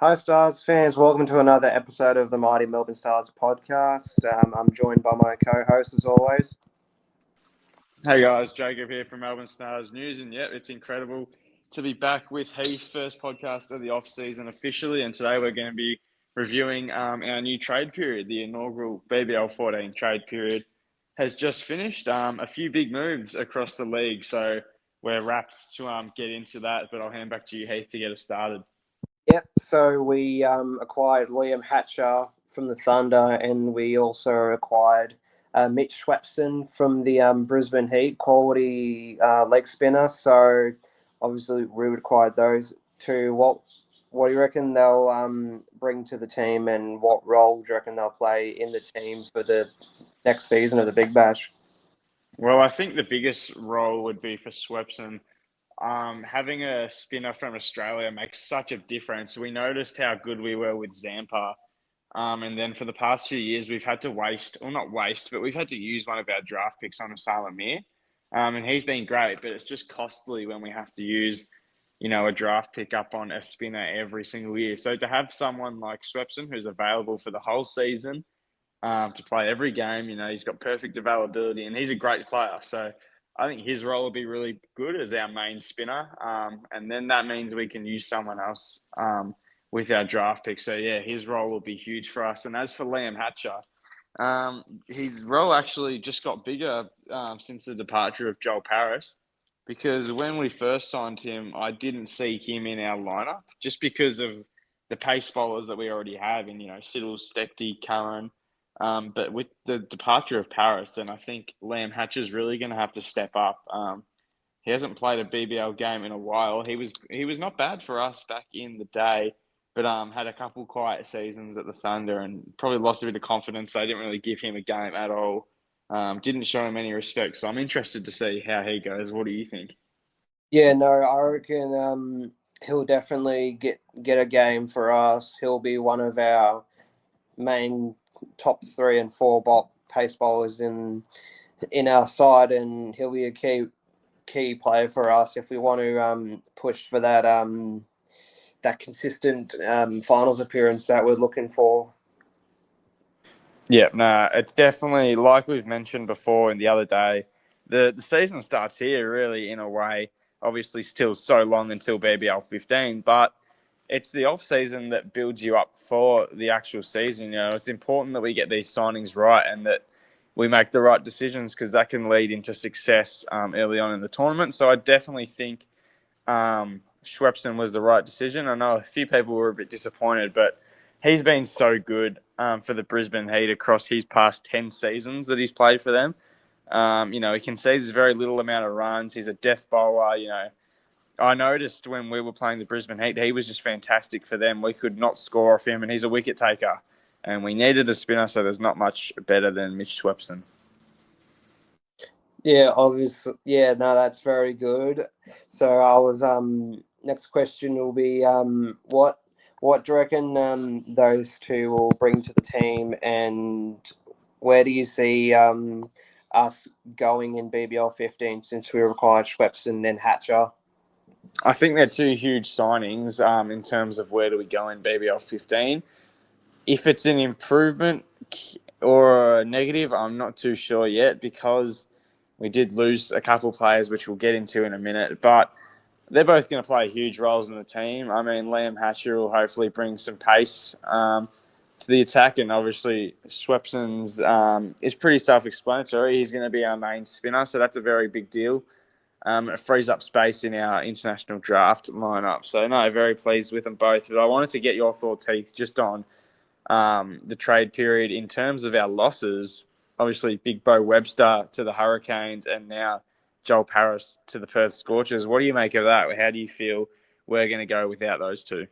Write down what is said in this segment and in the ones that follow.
Hi, Stars fans. Welcome to another episode of the Mighty Melbourne Stars podcast. I'm joined by my co-host, as always. Hey guys, Jacob here from Melbourne Stars News, and yeah, it's incredible to be back with Heath, first podcast of the off season officially, and today we're going to be reviewing our new trade period. The inaugural BBL 14 trade period has just finished. A few big moves across the league, so we're wrapped to get into that. But I'll hand back to you, Heath, to get us started. Yep. So we acquired Liam Hatcher from the Thunder, and we also acquired Mitch Swepson from the Brisbane Heat, quality leg spinner. So obviously we required those two. What do you reckon they'll bring to the team, and what role do you reckon they'll play in the team for the next season of the Big Bash? Well, I think the biggest role would be for Swepson. Having a spinner from Australia makes such a difference. We noticed how good we were with Zampa. And then for the past few years, we've had to waste, or not waste, but we've had to use one of our draft picks on a Salamir. And he's been great, but it's just costly when we have to use, a draft pick up on a spinner every single year. So to have someone like Swepson who's available for the whole season, to play every game. He's got perfect availability and he's a great player. So I think his role will be really good as our main spinner. And then that means we can use someone else with our draft pick. So yeah, his role will be huge for us. And as for Liam Hatcher, his role actually just got bigger since the departure of Joel Paris. Because when we first signed him, I didn't see him in our lineup just because of the pace bowlers that we already have in, Siddle, Stecty, Curran. But with the departure of Paris, then I think Liam Hatcher's really going to have to step up. He hasn't played a BBL game in a while. He was not bad for us back in the day, but had a couple quiet seasons at the Thunder and probably lost a bit of confidence. They didn't really give him a game at all. Didn't show him any respect. So I'm interested to see how he goes. What do you think? Yeah, no, I reckon he'll definitely get a game for us. He'll be one of our main top 3 and 4 pace bowlers in our side, and he'll be a key player for us if we want to push for that consistent finals appearance that we're looking for. Yeah, no, it's definitely like we've mentioned before and the other day. The season starts here, really, in a way. Obviously, still so long until BBL 15, but it's the off season that builds you up for the actual season. It's important that we get these signings right and that we make the right decisions because that can lead into success early on in the tournament. So I definitely think Schwepson was the right decision. I know a few people were a bit disappointed, but he's been so good for the Brisbane Heat across his past 10 seasons that he's played for them. He concedes very little amount of runs. He's a death bowler. I noticed when we were playing the Brisbane Heat, he was just fantastic for them. We could not score off him, and he's a wicket taker. And we needed a spinner, so there's not much better than Mitch Swepson. Yeah, obviously. Yeah, no, that's very good. So I was next question will be what do you reckon those two will bring to the team, and where do you see us going in BBL 15 since we required Schwepson and Hatcher? I think they're two huge signings in terms of where do we go in BBL 15. If it's an improvement or a negative, I'm not too sure yet because we did lose a couple of players, which we'll get into in a minute. But they're both going to play huge roles in the team. I mean, Liam Hatcher will hopefully bring some pace to the attack, and obviously Swepson's is pretty self-explanatory. He's going to be our main spinner, so that's a very big deal. It frees up space in our international draft lineup. So, no, very pleased with them both. But I wanted to get your thoughts, Heath, just on the trade period in terms of our losses. Obviously, Big Bo Webster to the Hurricanes and now Joel Paris to the Perth Scorchers. What do you make of that? How do you feel we're going to go without those two?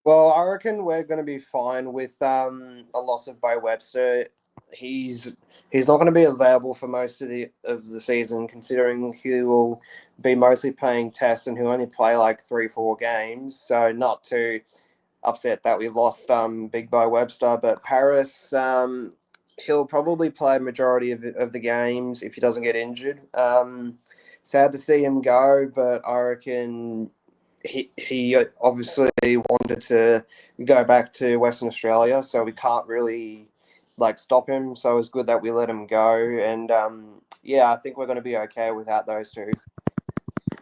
Well, I reckon we're going to be fine with a loss of Bo Webster. He's not going to be available for most of the season, considering he will be mostly playing tests and he'll only play like 3-4 games. So not too upset that we lost Big Bo Webster, but Paris he'll probably play a majority of the games if he doesn't get injured. Sad to see him go, but I reckon he obviously wanted to go back to Western Australia, so we can't really like stop him. So it's good that we let him go, and yeah, I think we're going to be okay without those two.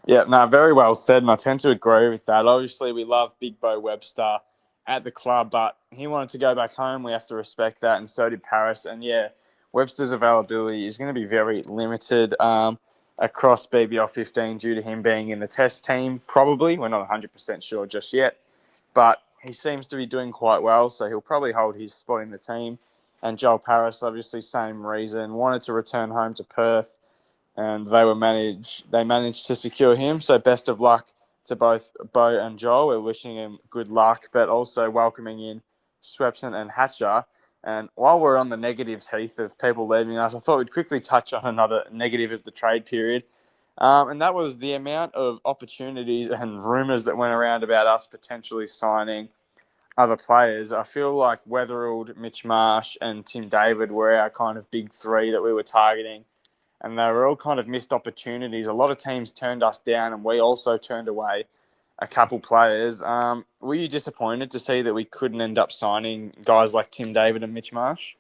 Yeah, no, very well said, and I tend to agree with that. Obviously, we love Big Bo Webster at the club, but he wanted to go back home. We have to respect that, and so did Paris. And yeah, Webster's availability is going to be very limited across BBL 15 due to him being in the test team, probably. We're not 100% sure just yet, but he seems to be doing quite well, so he'll probably hold his spot in the team. And Joel Paris, obviously, same reason, wanted to return home to Perth, and they managed to secure him. So best of luck to both Bo and Joel. We're wishing him good luck, but also welcoming in Swepson and Hatcher. And while we're on the negatives, Heath, of people leaving us, I thought we'd quickly touch on another negative of the trade period. And that was the amount of opportunities and rumours that went around about us potentially signing other players. I feel like Weatherald, Mitch Marsh, and Tim David were our kind of big three that we were targeting, and they were all kind of missed opportunities. A lot of teams turned us down, and we also turned away a couple players. Were you disappointed to see that we couldn't end up signing guys like Tim David and Mitch Marsh?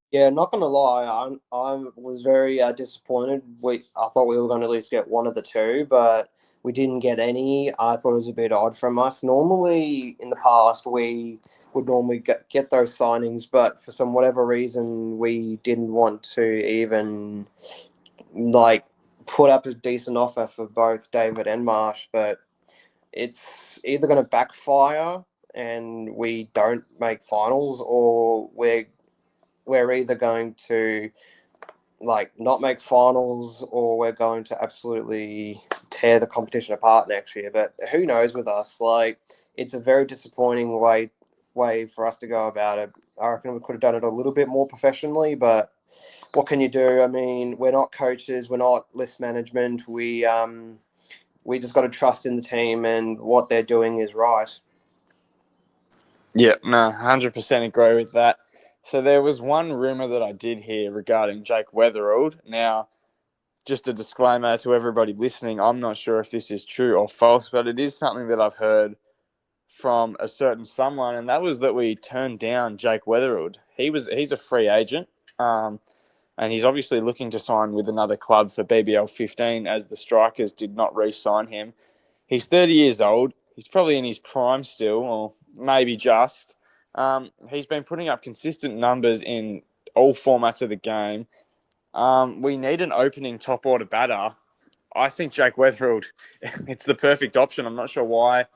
Yeah, not gonna lie, I was very disappointed. I thought we were going to at least get one of the two, but we didn't get any. I thought it was a bit odd from us. Normally, in the past, we would normally get those signings, but for some whatever reason, we didn't want to even like put up a decent offer for both David and Marsh. But it's either going to backfire and we don't make finals, or we're either going to like not make finals, or we're going to absolutely tear the competition apart next year. But who knows with us? Like, it's a very disappointing way for us to go about it. I reckon we could have done it a little bit more professionally, but what can you do? I mean, we're not coaches, we're not list management. We just got to trust in the team, and what they're doing is right. Yeah, no, 100% agree with that. So there was one rumour that I did hear regarding Jake Weatherald. Now, just a disclaimer to everybody listening, I'm not sure if this is true or false, but it is something that I've heard from a certain someone, and that was that we turned down Jake Weatherald. He's a free agent, um, and he's obviously looking to sign with another club for BBL 15, as the Strikers did not re-sign him. He's 30 years old. He's probably in his prime still, or maybe just. He's been putting up consistent numbers in all formats of the game. We need an opening top order batter. I think Jake Weatherald, it's the perfect option. I'm not sure why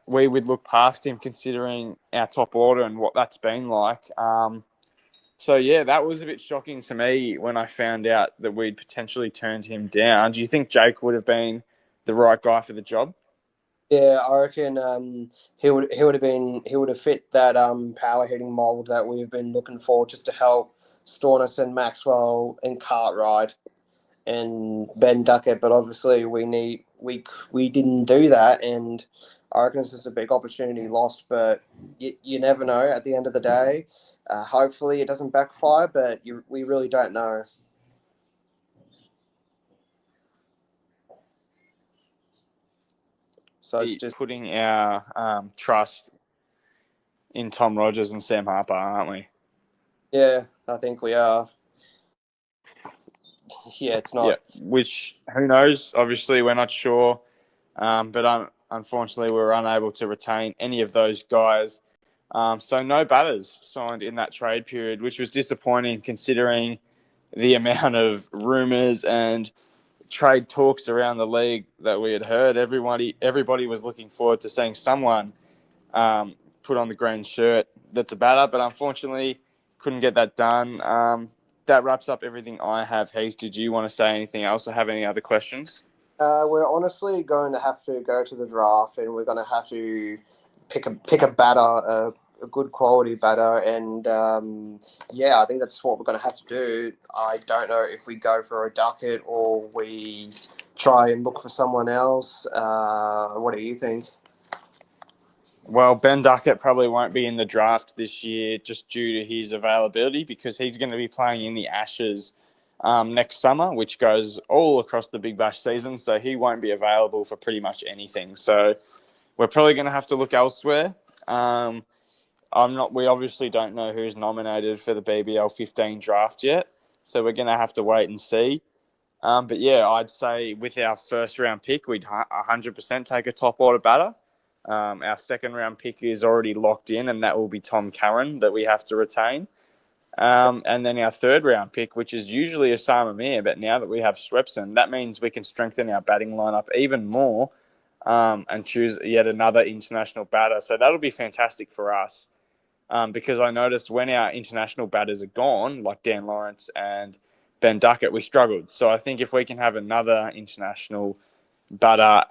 we would look past him considering our top order and what that's been like. So, yeah, that was a bit shocking to me when I found out that we'd potentially turned him down. Do you think Jake would have been the right guy for the job? Yeah, I reckon he would have fit that power hitting mold that we've been looking for, just to help Storness and Maxwell and Cartwright and Ben Duckett. But obviously we didn't do that, and I reckon it's just a big opportunity lost. But you never know. At the end of the day, hopefully it doesn't backfire, but we really don't know. So it's just, Putting our trust in Tom Rogers and Sam Harper, aren't we? yeah, I think we are. Yeah, it's Yeah, not. which, who knows? Obviously, we're not sure. But unfortunately, we were unable to retain any of those guys. So no batters signed in that trade period, which was disappointing considering the amount of rumours and trade talks around the league that we had heard. Everybody was looking forward to seeing someone put on the green shirt that's a batter, but unfortunately couldn't get that done. That wraps up everything I have. Heath, did you want to say anything else or have any other questions? We're honestly going to have to go to the draft, and we're going to have to pick a batter, a good quality batter, and yeah, I think that's what we're going to have to do. I don't know if we go for a Duckett or we try and look for someone else. What do you think? Well, Ben Duckett probably won't be in the draft this year just due to his availability because he's going to be playing in the Ashes next summer, which goes all across the Big Bash season. So he won't be available for pretty much anything. So we're probably going to have to look elsewhere. We obviously don't know who's nominated for the BBL 15 draft yet, so we're going to have to wait and see. But yeah, I'd say with our first round pick, we'd 100% take a top order batter. Our second round pick is already locked in, and that will be Tom Curran that we have to retain. And then our third round pick, which is usually Osama Mir, but now that we have Swepson, that means we can strengthen our batting lineup even more and choose yet another international batter. So that'll be fantastic for us because I noticed when our international batters are gone, like Dan Lawrence and Ben Duckett, we struggled. So I think if we can have another international batter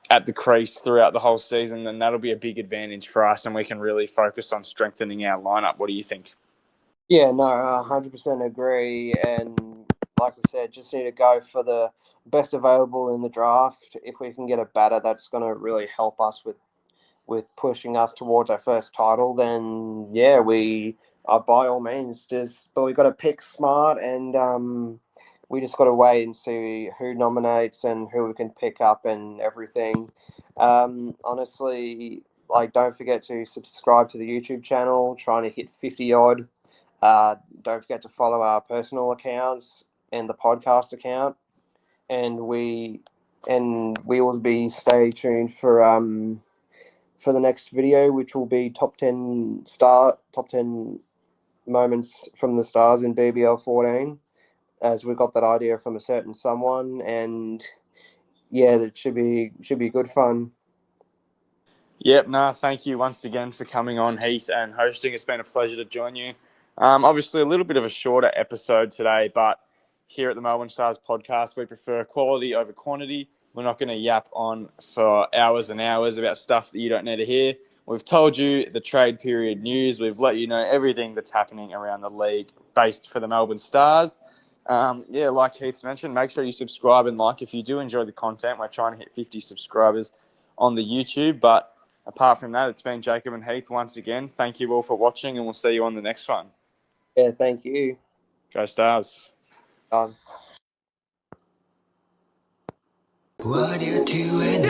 at the crease throughout the whole season, then that'll be a big advantage for us and we can really focus on strengthening our lineup. What do you think? Yeah, no, 100% agree. And like we said, just need to go for the best available in the draft. If we can get a batter that's going to really help us with pushing us towards our first title, then yeah, we are by all means but we got to pick smart, and we just got to wait and see who nominates and who we can pick up and everything. Honestly, like, don't forget to subscribe to the YouTube channel, trying to hit 50 odd. Don't forget to follow our personal accounts and the podcast account, and we will be stay tuned for the next video, which will be top 10 moments from the stars in BBL 14, as we got that idea from a certain someone, and yeah, that should be good fun. Yep, no, thank you once again for coming on, Heath, and hosting. It's been a pleasure to join you. Obviously, a little bit of a shorter episode today, but here at the Melbourne Stars podcast, we prefer quality over quantity. We're not going to yap on for hours and hours about stuff that you don't need to hear. We've told you the trade period news. We've let you know everything that's happening around the league based for the Melbourne Stars. Yeah, like Heath's mentioned, make sure you subscribe and like if you do enjoy the content. We're trying to hit 50 subscribers on the YouTube, but apart from that, it's been Jacob and Heath once again. Thank you all for watching, and we'll see you on the next one. Yeah, thank you. Go Stars. Guys. What you doing?